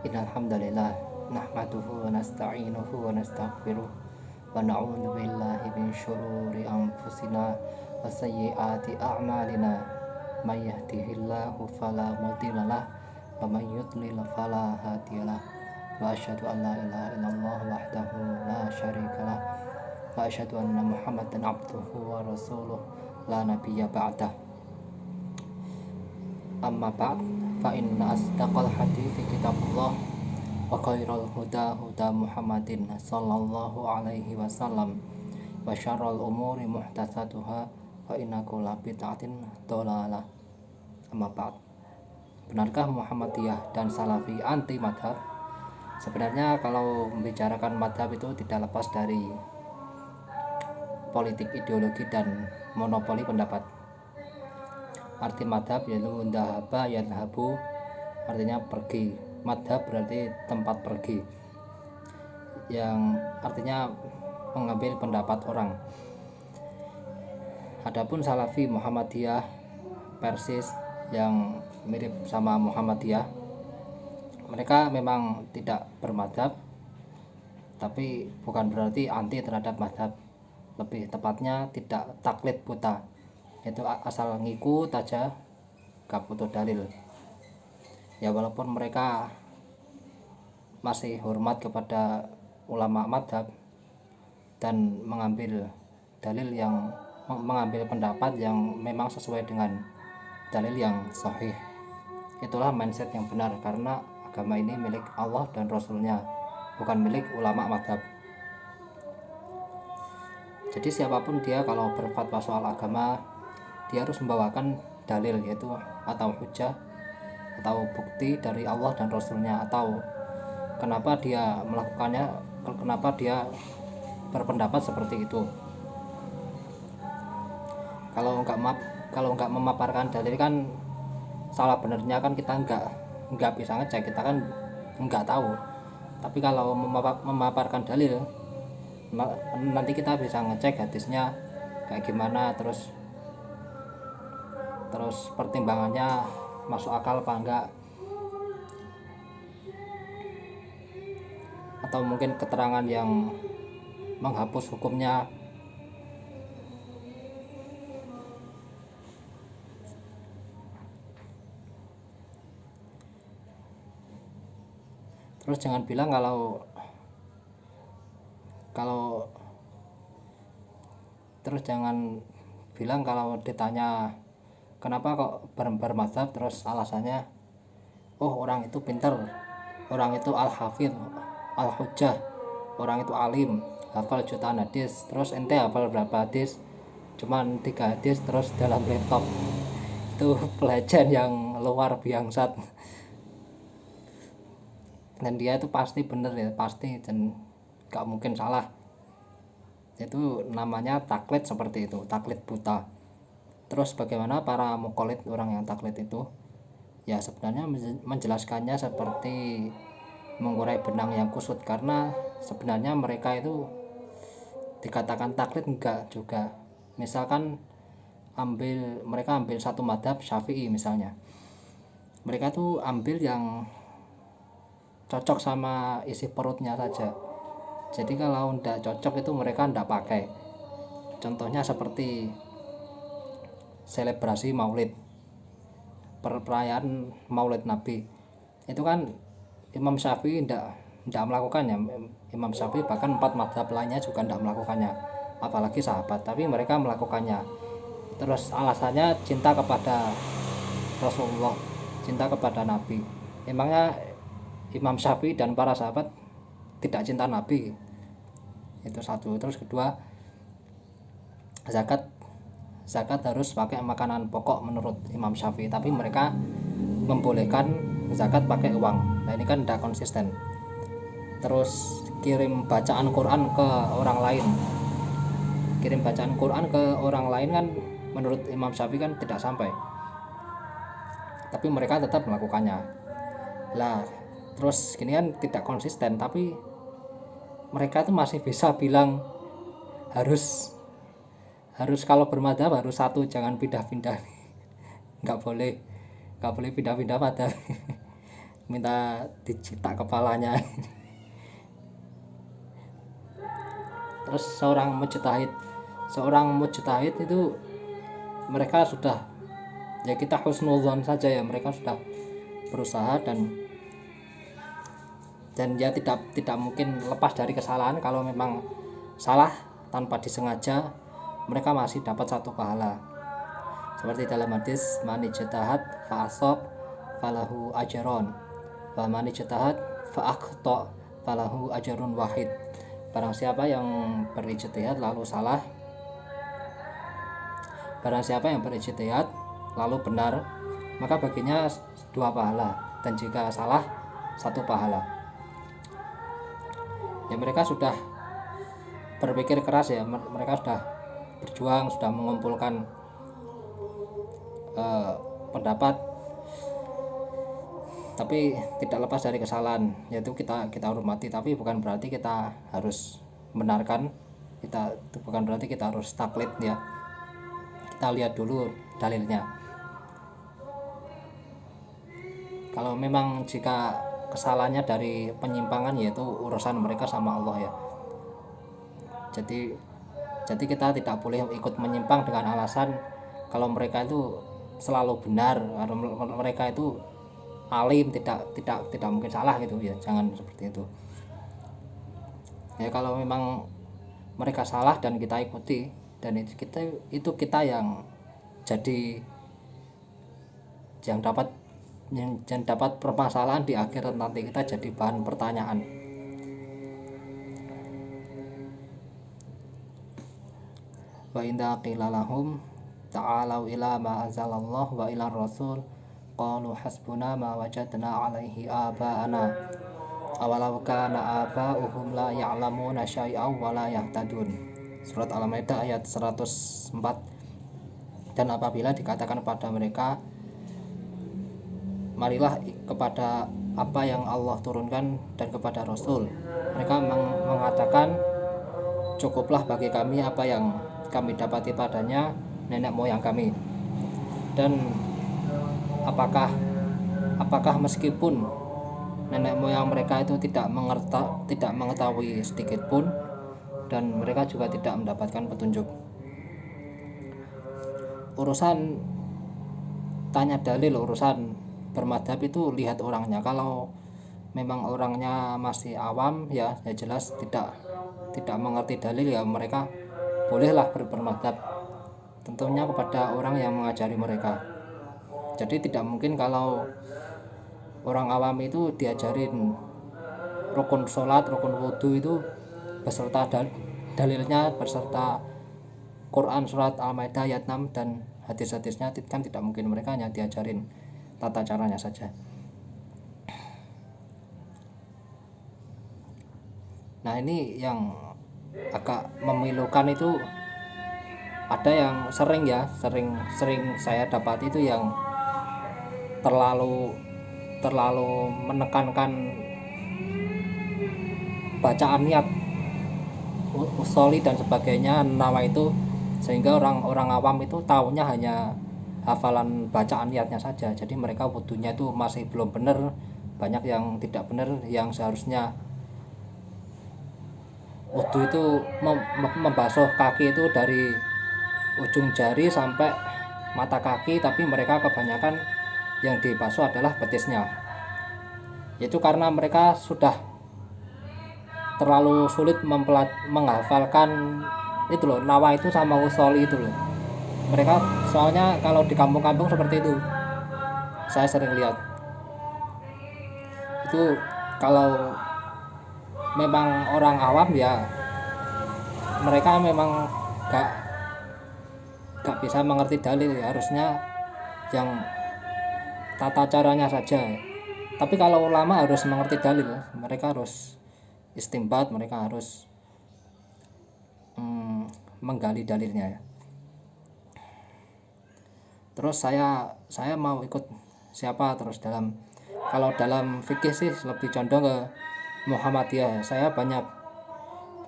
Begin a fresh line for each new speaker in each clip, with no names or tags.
Innal hamdalillah nahmaduhu wa nasta'inuhu wa nastaghfiruh wa na'udzu billahi min syururi anfusina wa sayyiati a'malina. May yahdihillahu fala mudhillalah wa may yudlil fala hadiyalah. Wa asyhadu an la ilaha illallah wahdahu la syarikalah wa asyhadu anna Muhammadan abduhu wa rasuluh la nabiyya ba'dah. Amma ba'd, fa inna asdaqal hadithi kitabullah wa khairal huda huda Muhammadin sallallahu alaihi wasallam wa syarrul umuri muhdatsatuha fa inna kulla bid'atin dhalalah. Amma ba'd. Benarkah Muhammadiyah dan Salafi anti madhab? Sebenarnya kalau membicarakan madhab itu tidak lepas dari politik ideologi dan monopoli pendapat. Arti madhab yaitu dhahaba yadhabu, artinya pergi. Madhab berarti tempat pergi, yang artinya mengambil pendapat orang. Adapun Salafi, Muhammadiyah, Persis yang mirip sama Muhammadiyah, mereka memang tidak bermadhab, tapi bukan berarti anti terhadap madhab. Lebih tepatnya tidak taklid buta, itu asal ngikut aja, gak butuh dalil. Ya walaupun mereka masih hormat kepada ulama madhab dan mengambil dalil yang mengambil pendapat yang memang sesuai dengan dalil yang sahih. Itulah mindset yang benar, karena agama ini milik Allah dan Rasulnya, bukan milik ulama madhab. Jadi siapapun dia kalau berfatwa soal agama, dia harus membawakan dalil, yaitu atau hujah atau bukti dari Allah dan Rasulnya, atau kenapa dia melakukannya, kenapa dia berpendapat seperti itu. Kalau nggak memaparkan dalil kan salah benernya kan kita nggak bisa ngecek, kita kan nggak tahu. Tapi kalau memaparkan dalil, nanti kita bisa ngecek hadisnya kayak gimana, terus pertimbangannya masuk akal apa enggak, atau mungkin keterangan yang menghapus hukumnya. Terus jangan bilang kalau ditanya kenapa kok bermadzhab, terus alasannya orang itu pinter, orang itu al-hafidh, al-hujjah, orang itu alim, hafal jutaan hadis. Terus ente hafal berapa hadis? Cuman 3 hadis terus dalam laptop. Itu pelecehan yang luar biasa. Dan dia itu pasti bener ya, pasti, dan gak mungkin salah. Itu namanya taklid seperti itu, taklid buta. Terus bagaimana para muqallid, orang yang taklid itu? Ya sebenarnya menjelaskannya seperti mengurai benang yang kusut, karena sebenarnya mereka itu dikatakan taklid enggak juga. Misalkan mereka ambil satu madhab Syafi'i misalnya, mereka tuh ambil yang cocok sama isi perutnya saja. Jadi kalau enggak cocok itu mereka enggak pakai. Contohnya seperti selebrasi maulid, perayaan maulid Nabi, itu kan Imam Syafi'i enggak melakukannya. Imam Syafi'i bahkan 4 madhab lainnya juga enggak melakukannya, apalagi sahabat, tapi mereka melakukannya. Terus alasannya cinta kepada Rasulullah, cinta kepada Nabi. Emangnya Imam Syafi'i dan para sahabat tidak cinta Nabi? Itu satu. Terus kedua, zakat harus pakai makanan pokok menurut Imam Syafi'i, tapi mereka membolehkan zakat pakai uang. Nah ini kan tidak konsisten. Terus kirim bacaan Quran ke orang lain, kan menurut Imam Syafi'i kan tidak sampai, tapi mereka tetap melakukannya. Lah terus gini kan tidak konsisten, tapi mereka tuh masih bisa bilang harus kalau bermadhab harus satu, jangan pindah-pindah. nggak boleh pindah-pindah madhab. minta dicetak kepalanya. Terus seorang mujtahid itu mereka sudah, ya kita husnuzon saja ya, mereka sudah berusaha dan ya tidak mungkin lepas dari kesalahan. Kalau memang salah tanpa disengaja, mereka masih dapat satu pahala. Seperti dalam hadis, man ijtahad fa asab falahu ajron wa man ijtahad fa akhta falahu ajrun wahid. Barang siapa yang berijtihad lalu salah, barang siapa yang berijtihad lalu benar, maka baginya 2 pahala, dan jika salah 1 pahala. Ya mereka sudah berpikir keras ya, mereka sudah berjuang, sudah mengumpulkan pendapat, tapi tidak lepas dari kesalahan, yaitu kita hormati, tapi bukan berarti kita harus benarkan, bukan berarti kita harus taklid ya. Kita lihat dulu dalilnya. Kalau memang jika kesalahannya dari penyimpangan, yaitu urusan mereka sama Allah ya. Jadi kita tidak boleh ikut menyimpang dengan alasan kalau mereka itu selalu benar, kalau mereka itu alim, tidak mungkin salah gitu ya. Jangan seperti itu ya. Kalau memang mereka salah dan kita ikuti, dan itu kita yang jadi yang dapat permasalahan di akhirat nanti, kita jadi bahan pertanyaan. Wa inda qila lahum ta'alau ila ma anzalallah wa ila rasul qalu hasbuna ma wajadna alaihi aba'ana awalau kana aba'uhum la ya'lamuna syai'aw wa la yahtadun. Surat Al-Maidah ayat 104. Dan apabila dikatakan pada mereka, marilah kepada apa yang Allah turunkan dan kepada Rasul, mereka mengatakan, cukuplah bagi kami apa yang kami dapati padanya nenek moyang kami. Dan apakah meskipun nenek moyang mereka itu tidak mengetahui sedikit pun, dan mereka juga tidak mendapatkan petunjuk. Urusan tanya dalil, urusan bermadhab itu lihat orangnya. Kalau memang orangnya masih awam ya jelas tidak mengerti dalil, ya mereka bolehlah bermadhab, tentunya kepada orang yang mengajari mereka. Jadi tidak mungkin kalau orang awam itu diajarin rukun sholat, rukun wudhu itu beserta dalilnya, beserta Quran surat Al-Maidah ayat 6 dan hadis-hadisnya, kan tidak mungkin. Mereka hanya diajarin tata caranya saja. Nah ini yang agak memilukan itu, ada yang sering saya dapat itu yang terlalu menekankan bacaan niat, usoli dan sebagainya, nawa itu, sehingga orang awam itu tahunya hanya hafalan bacaan niatnya saja. Jadi mereka wudunya itu masih belum benar, banyak yang tidak benar, yang seharusnya wudu itu membasuh kaki itu dari ujung jari sampai mata kaki, tapi mereka kebanyakan yang dibasuh adalah betisnya. Yaitu karena mereka sudah terlalu sulit menghafalkan itu loh, nawa itu sama usoli itu loh. Mereka soalnya kalau di kampung-kampung seperti itu, saya sering lihat itu. Kalau memang orang awam ya mereka memang gak bisa mengerti dalil, harusnya yang tata caranya saja. Tapi kalau ulama harus mengerti dalil, mereka harus istimbat, mereka harus menggali dalilnya ya. Terus saya mau ikut siapa terus kalau dalam fikih sih lebih condong ke Muhammadiyah. Saya banyak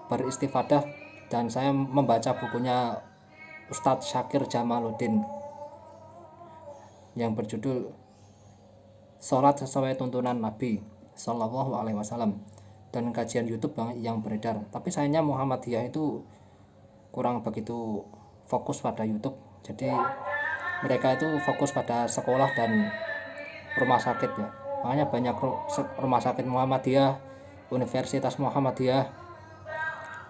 beristifadah dan saya membaca bukunya Ustadz Syakir Jamaluddin yang berjudul sholat sesuai tuntunan Nabi Shallallahu Alaihi Wasallam, dan kajian YouTube yang beredar. Tapi sayangnya Muhammadiyah itu kurang begitu fokus pada YouTube, jadi mereka itu fokus pada sekolah dan rumah sakit ya. Makanya banyak rumah sakit Muhammadiyah, Universitas Muhammadiyah,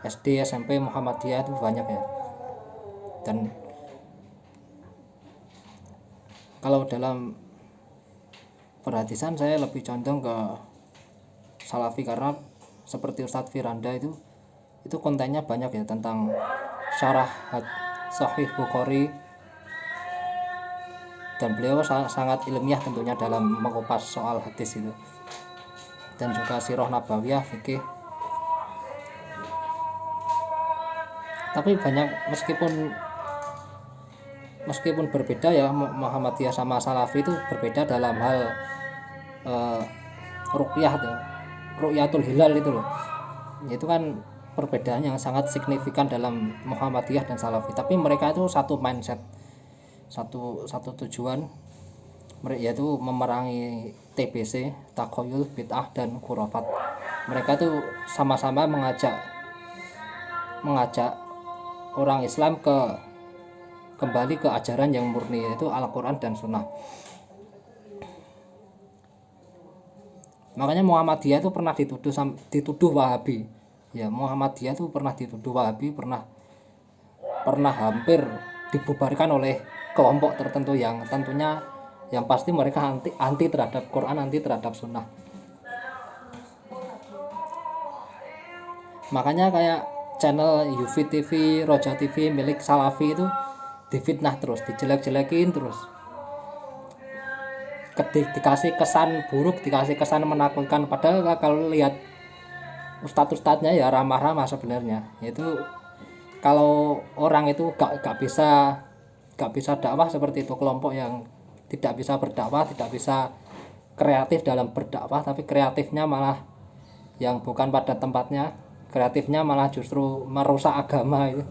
SD, SMP Muhammadiyah itu banyak ya. Dan kalau dalam perhatian saya lebih condong ke Salafi, karena seperti Ustadz Firanda itu kontennya banyak ya tentang syarah Sahih Bukhari, dan beliau sangat ilmiah tentunya dalam mengupas soal hadis itu, dan juga Sirah Nabawiyah, fikih. Tapi banyak, meskipun berbeda ya, Muhammadiyah sama Salafi itu berbeda dalam hal ruqyah tuh, ru'yatul hilal itu loh. Itu kan perbedaan yang sangat signifikan dalam Muhammadiyah dan Salafi. Tapi mereka itu satu mindset, satu tujuan, yaitu memerangi TBC, takoyul, bid'ah, dan khurafat. Mereka itu sama-sama mengajak orang Islam kembali ke ajaran yang murni, yaitu Al-Quran dan Sunnah. Makanya Muhammadiyah itu pernah dituduh Wahabi ya. Muhammadiyah itu pernah dituduh Wahabi, pernah hampir dibubarkan oleh kelompok tertentu yang tentunya yang pasti mereka anti terhadap Quran, anti terhadap Sunnah. Makanya kayak channel Yufi TV, Roja TV milik Salafi itu difitnah terus, dijelek-jelekin terus, dikasih kesan buruk, dikasih kesan menakutkan. Padahal kalau lihat ustadz-ustadznya ya ramah-ramah sebenarnya. Itu kalau orang itu gak bisa dakwah seperti itu, kelompok yang tidak bisa berdakwah, tidak bisa kreatif dalam berdakwah, tapi kreatifnya malah yang bukan pada tempatnya, kreatifnya malah justru merusak agama itu.